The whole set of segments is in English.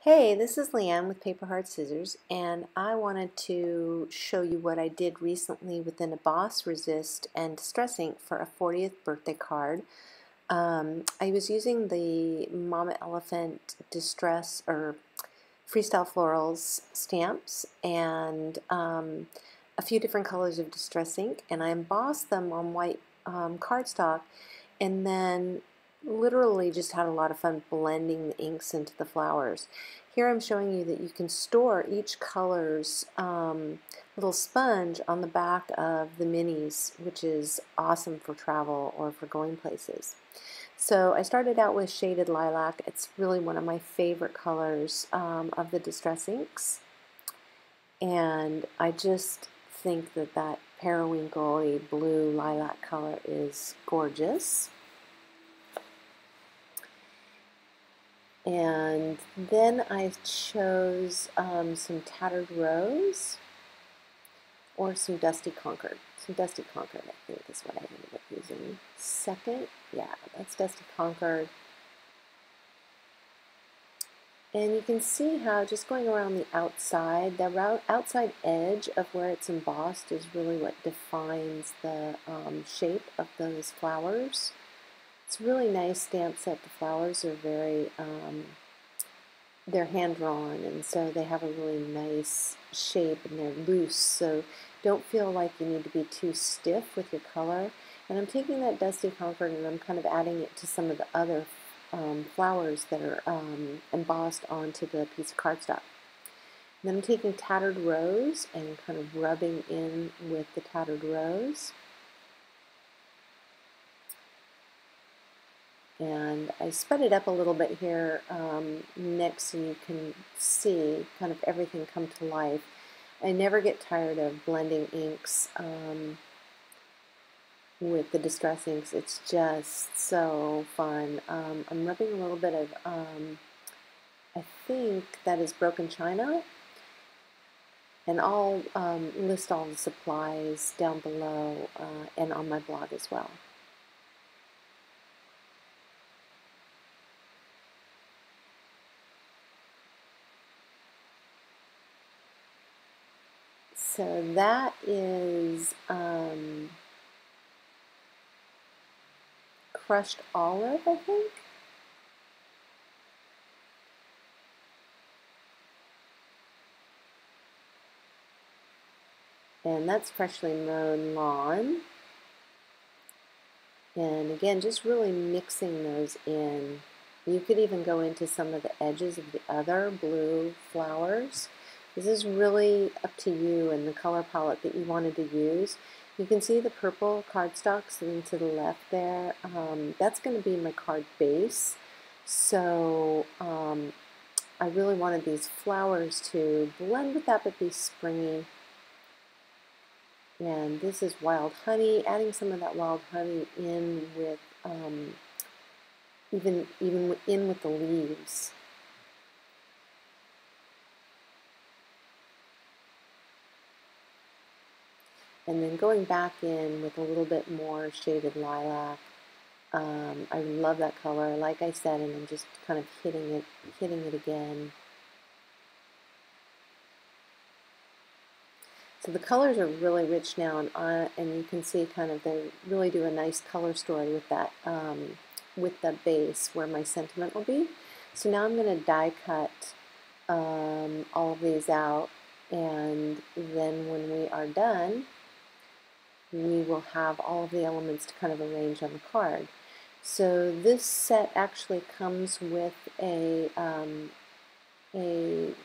Hey, this is Leanne with Paper Heart Scissors, and I wanted to show you what I did recently with an Emboss Resist and Distress ink for a 40th birthday card. I was using the Mama Elephant Distress or Freestyle Florals stamps and a few different colors of Distress ink, and I embossed them on white cardstock, and then literally just had a lot of fun blending the inks into the flowers. Here I'm showing you that you can store each color's little sponge on the back of the minis, which is awesome for travel or for going places. So I started out with shaded lilac. It's really one of my favorite colors of the Distress inks, and I just think that that periwinkle blue lilac color is gorgeous. And then I chose some Tattered Rose or some Dusty Concord. Some Dusty Concord, I think, is what I ended up using second. Yeah, that's Dusty Concord. And you can see how just going around the outside, the outside edge of where it's embossed is really what defines the shape of those flowers. It's a really nice stamp set. The flowers are very, they're hand-drawn, and so they have a really nice shape, and they're loose, so don't feel like you need to be too stiff with your color. And I'm taking that Dusty Concord and I'm kind of adding it to some of the other flowers that are embossed onto the piece of cardstock. And then I'm taking Tattered Rose and kind of rubbing in with the Tattered Rose. And I sped it up a little bit here next so you can see kind of everything come to life. I never get tired of blending inks with the Distress inks. It's just so fun. I'm rubbing a little bit of, I think that is Broken China, and I'll list all the supplies down below and on my blog as well. So that is crushed olive, I think. And that's freshly mown lawn. And again, just really mixing those in. You could even go into some of the edges of the other blue flowers. This is really up to you and the color palette that you wanted to use. You can see the purple cardstock sitting to the left there. That's going to be my card base. So I really wanted these flowers to blend with that but be springy. And this is Wild Honey, adding some of that Wild Honey in with, even in with the leaves. And then going back in with a little bit more shaded lilac. I love that color, like I said, and I'm just kind of hitting it again. So the colors are really rich now, and you can see kind of they really do a nice color story with that, with the base where my sentiment will be. So now I'm going to die cut all of these out, and then when we are done, we will have all of the elements to kind of arrange on the card. So this set actually comes with a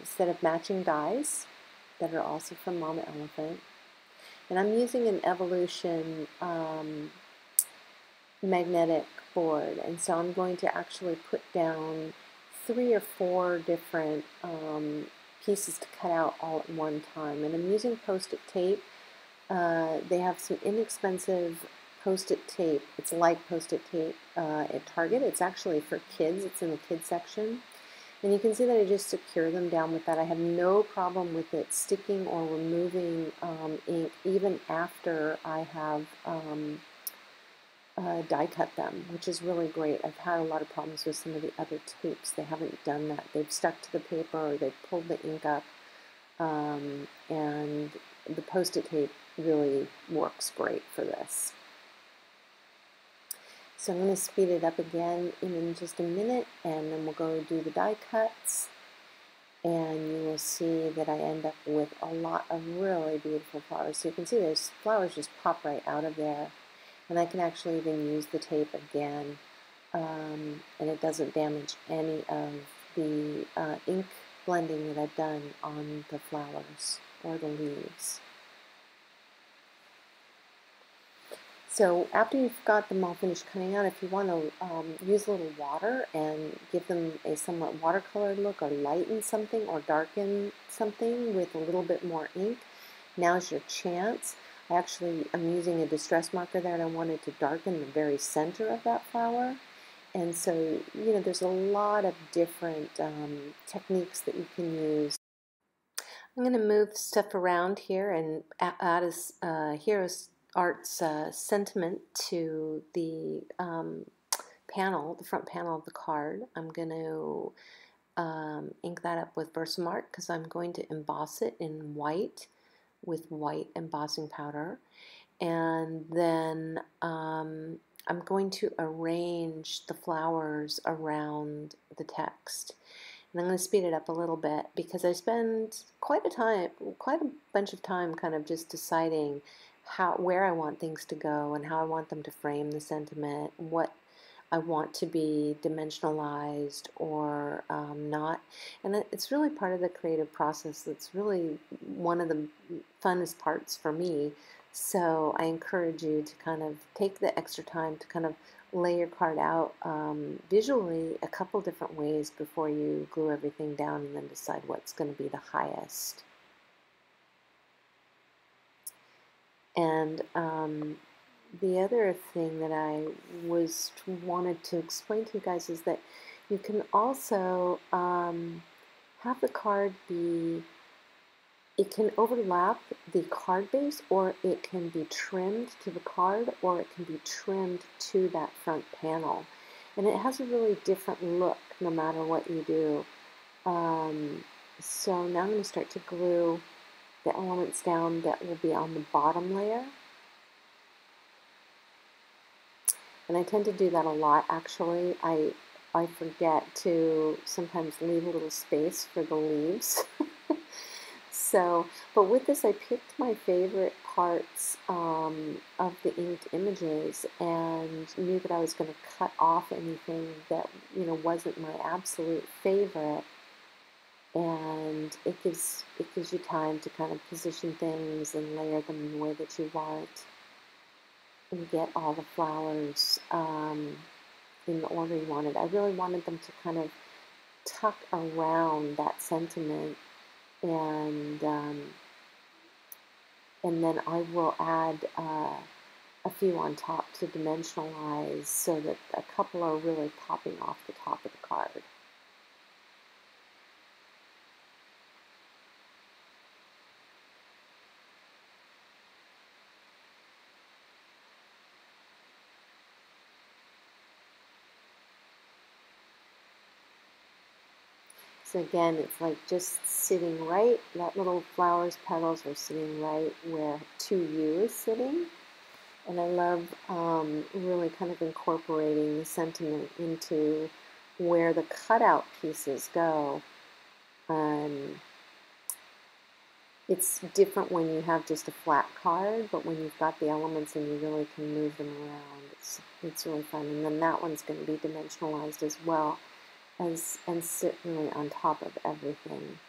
set of matching dies that are also from Mama Elephant. And I'm using an Evolution magnetic board, and so I'm going to actually put down 3 or 4 different pieces to cut out all at one time. And I'm using Post-it tape. They have some inexpensive Post-it tape. It's like Post-it tape at Target. It's actually for kids. It's in the kids section. And you can see that I just secure them down with that. I have no problem with it sticking or removing ink even after I have die cut them, which is really great. I've had a lot of problems with some of the other tapes. They haven't done that. They've stuck to the paper or they've pulled the ink up, and the Post-it tape really works great for this. So I'm going to speed it up again in just a minute, and then we'll go do the die cuts, and you will see that I end up with a lot of really beautiful flowers. So you can see those flowers just pop right out of there, and I can actually even use the tape again, and it doesn't damage any of the ink blending that I've done on the flowers or the leaves. So after you've got them all finished cutting out, if you want to use a little water and give them a somewhat watercolored look, or lighten something or darken something with a little bit more ink, now's your chance. I actually am using a distress marker there, and I wanted to darken the very center of that flower. And so, you know, there's a lot of different techniques that you can use. I'm going to move stuff around here and add a Heroes Art's sentiment to the panel, the front panel of the card. I'm going to ink that up with Versamark because I'm going to emboss it in white with white embossing powder. And then I'm going to arrange the flowers around the text. And I'm going to speed it up a little bit because I spend quite a bunch of time kind of just deciding where I want things to go and how I want them to frame the sentiment, what I want to be dimensionalized or not. And it's really part of the creative process. That's really one of the funnest parts for me. So I encourage you to kind of take the extra time to kind of lay your card out visually a couple different ways before you glue everything down and then decide what's going to be the highest. And the other thing that I wanted to explain to you guys is that you can also have the card be, it can overlap the card base, or it can be trimmed to the card, or it can be trimmed to that front panel. And it has a really different look no matter what you do. So now I'm going to start to glue the elements down that will be on the bottom layer. And I tend to do that a lot, actually. I forget to sometimes leave a little space for the leaves. So, but with this, I picked my favorite parts of the inked images and knew that I was going to cut off anything that, you know, wasn't my absolute favorite. And it gives you time to kind of position things and layer them in the way that you want, and get all the flowers in the order you wanted. I really wanted them to kind of tuck around that sentiment, and then I will add a few on top to dimensionalize so that a couple are really popping off the top of the card. So again, it's like just sitting right, that little flower's petals are sitting right where 2U is sitting. And I love really kind of incorporating the sentiment into where the cutout pieces go. It's different when you have just a flat card, but when you've got the elements and you really can move them around, it's really fun. And then that one's going to be dimensionalized as well, and sit really on top of everything.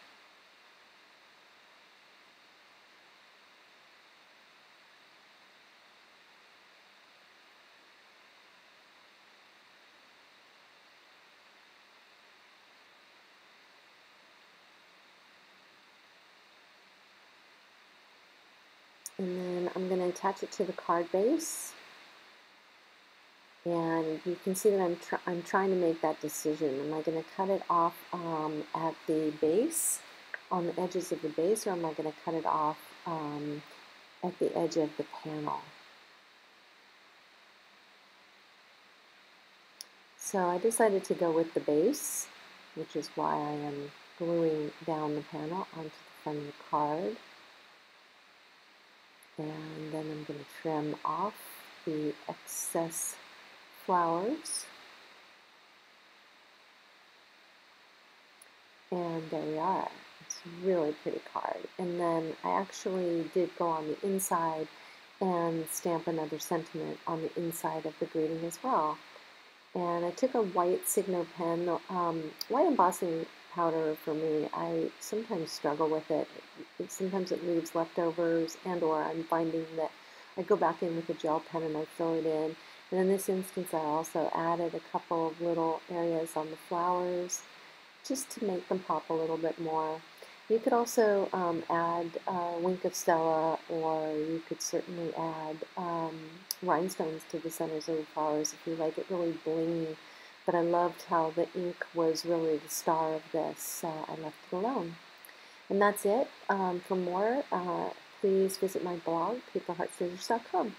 And then I'm going to attach it to the card base. And you can see that I'm trying to make that decision. Am I going to cut it off at the base, on the edges of the base, or am I going to cut it off at the edge of the panel? So I decided to go with the base, which is why I am gluing down the panel onto the front of the card. And then I'm going to trim off the excess flowers. And there we are. It's a really pretty card. And then I actually did go on the inside and stamp another sentiment on the inside of the greeting as well. And I took a white Signo pen. White embossing powder for me, I sometimes struggle with it. Sometimes it leaves leftovers, and or I'm finding that I go back in with a gel pen and I fill it in. And in this instance I also added a couple of little areas on the flowers just to make them pop a little bit more. You could also add Wink of Stella, or you could certainly add rhinestones to the centers of the flowers if you like it really blingy. But I loved how the ink was really the star of this, so I left it alone. And that's it. For more, please visit my blog, paperheartscissors.com.